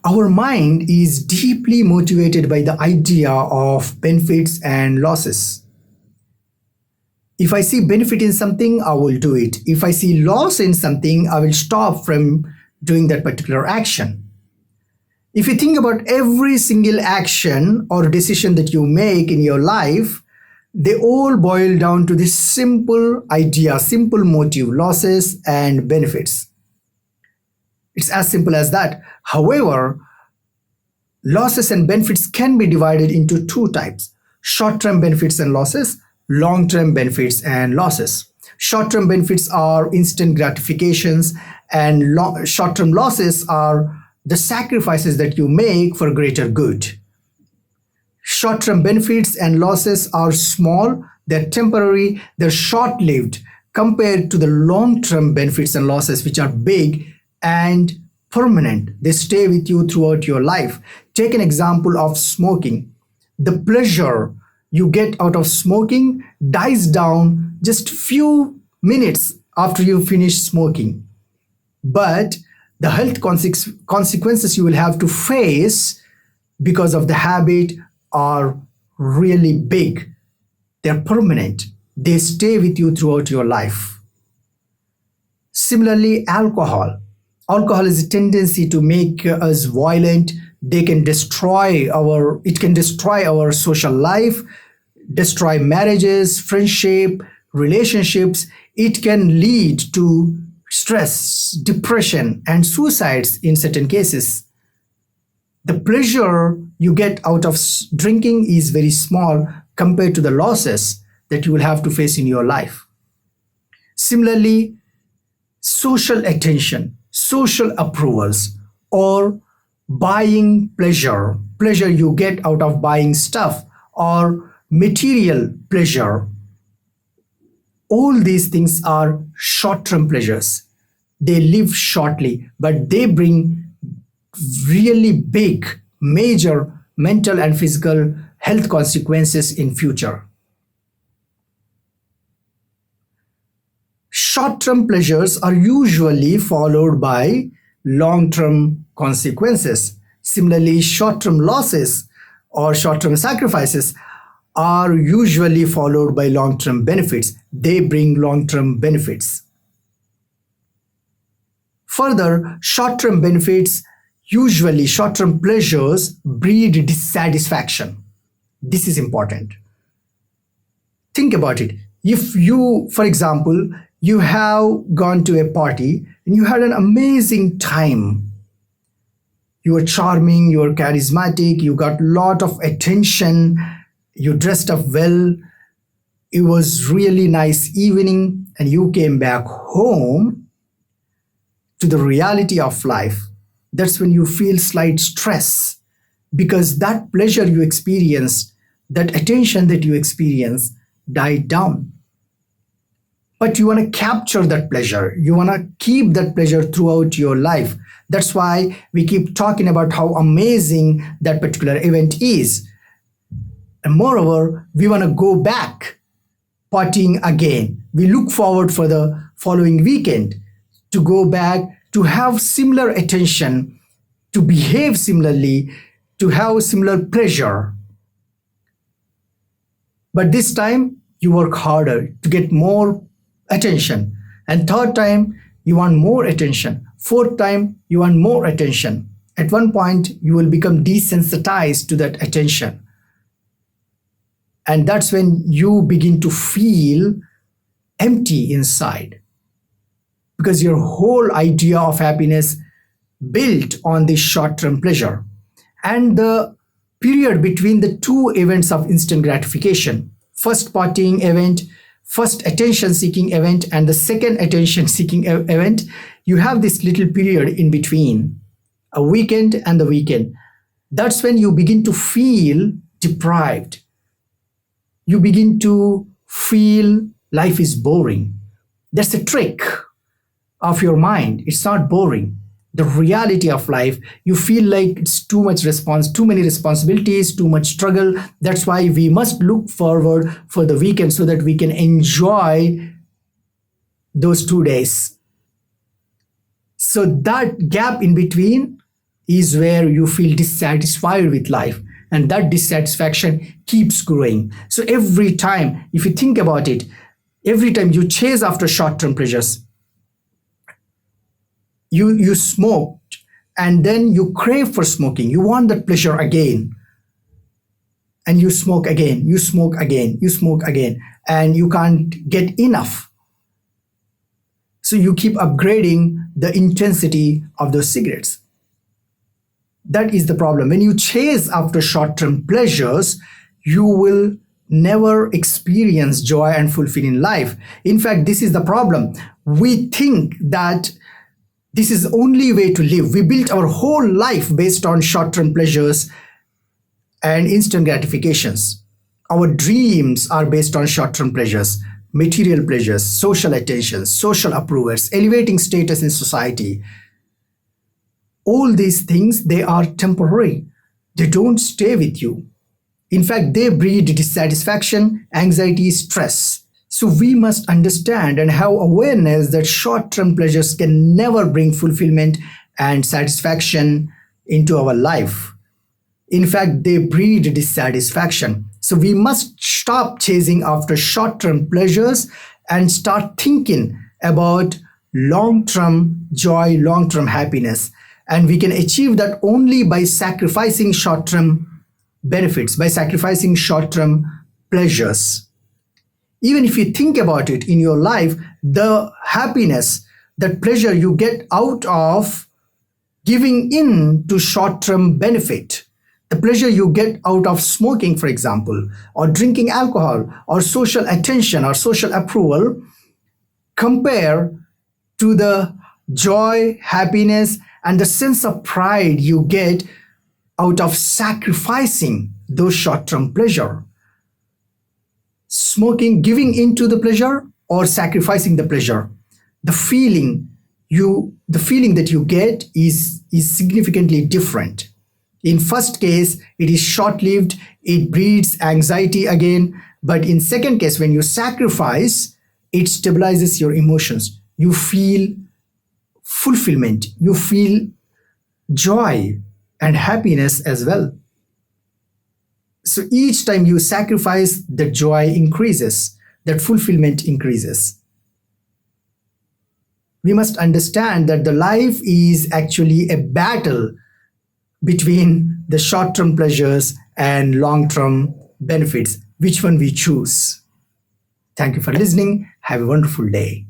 Our mind is deeply motivated by the idea of benefits and losses. If I see benefit in something, I will do it. If I see loss in something, I will stop from doing that particular action. If you think about every single action or decision that you make in your life, they all boil down to this simple idea, simple motive, losses and benefits. It's as simple as that. However, losses and benefits can be divided into two types: short-term benefits and losses, long-term benefits and losses. Short-term benefits are instant gratifications, and short-term losses are the sacrifices that you make for greater good. Short-term benefits and losses are small, they're temporary, they're short-lived compared to the long-term benefits and losses, which are big and permanent. They stay with you throughout your life. Take an example of smoking. The pleasure you get out of smoking dies down just few minutes after you finish smoking. But the health consequences you will have to face because of the habit are really big. They're permanent. They stay with you throughout your life. Similarly, alcohol. Alcohol is a tendency to make us violent. It can destroy our social life, destroy marriages, friendship, relationships. It can lead to stress, depression, and suicides in certain cases. The pleasure you get out of drinking is very small compared to the losses that you will have to face in your life. Similarly, social attention, social approvals, or buying pleasure you get out of buying stuff, or material pleasure. All these things are short-term pleasures. They live shortly, but they bring really big, major mental and physical health consequences in future. Short-term pleasures are usually followed by long-term consequences. Similarly, short-term losses or short-term sacrifices are usually followed by long-term benefits. They bring long-term benefits. Further, short-term pleasures breed dissatisfaction. This is important. Think about it. If you, for example, you have gone to a party and you had an amazing time. You were charming, you were charismatic, you got a lot of attention, you dressed up well, it was really nice evening, and you came back home to the reality of life. That's when you feel slight stress, because that pleasure you experienced, that attention that you experienced died down. But you want to capture that pleasure. You want to keep that pleasure throughout your life. That's why we keep talking about how amazing that particular event is. And moreover, we want to go back partying again. We look forward for the following weekend to go back, to have similar attention, to behave similarly, to have similar pleasure. But this time, you work harder to get more attention. And third time, you want more attention. Fourth time, you want more attention. At one point, you will become desensitized to that attention. And that's when you begin to feel empty inside, because your whole idea of happiness built on this short-term pleasure. And the period between the two events of instant gratification, first partying event, first attention-seeking event, and the second attention-seeking event, you have this little period in between, a weekend and the weekend. That's when you begin to feel deprived. You begin to feel life is boring. That's a trick of your mind. It's not boring. The reality of life, you feel like it's too many responsibilities, too much struggle. That's why we must look forward for the weekend so that we can enjoy those 2 days. So that gap in between is where you feel dissatisfied with life, and that dissatisfaction keeps growing. So every time, if you think about it, every time you chase after short-term pleasures, you smoke, and then you crave for smoking, you want that pleasure again, and you smoke again, you smoke again, you smoke again, and you can't get enough. So you keep upgrading the intensity of those cigarettes. That is the problem. When you chase after short-term pleasures, you will never experience joy and fulfilling life. In fact, this is the problem. We think that this is the only way to live. We built our whole life based on short-term pleasures and instant gratifications. Our dreams are based on short-term pleasures, material pleasures, social attention, social approvals, elevating status in society. All these things, they are temporary. They don't stay with you. In fact, they breed dissatisfaction, anxiety, stress. So we must understand and have awareness that short-term pleasures can never bring fulfillment and satisfaction into our life. In fact, they breed dissatisfaction. So we must stop chasing after short-term pleasures and start thinking about long-term joy, long-term happiness. And we can achieve that only by sacrificing short-term benefits, by sacrificing short-term pleasures. Even if you think about it in your life, the happiness, that pleasure you get out of giving in to short-term benefit, the pleasure you get out of smoking, for example, or drinking alcohol, or social attention or social approval, compare to the joy, happiness, and the sense of pride you get out of sacrificing those short-term pleasure. Smoking, giving into the pleasure, or sacrificing the pleasure, the feeling that you get is significantly different. In first case, it is short-lived, it breeds anxiety again. But in second case, when you sacrifice, it stabilizes your emotions. You feel fulfillment, you feel joy and happiness as well. So each time you sacrifice, the joy increases, that fulfillment increases. We must understand that the life is actually a battle between the short-term pleasures and long-term benefits. Which one we choose? Thank you for listening. Have a wonderful day.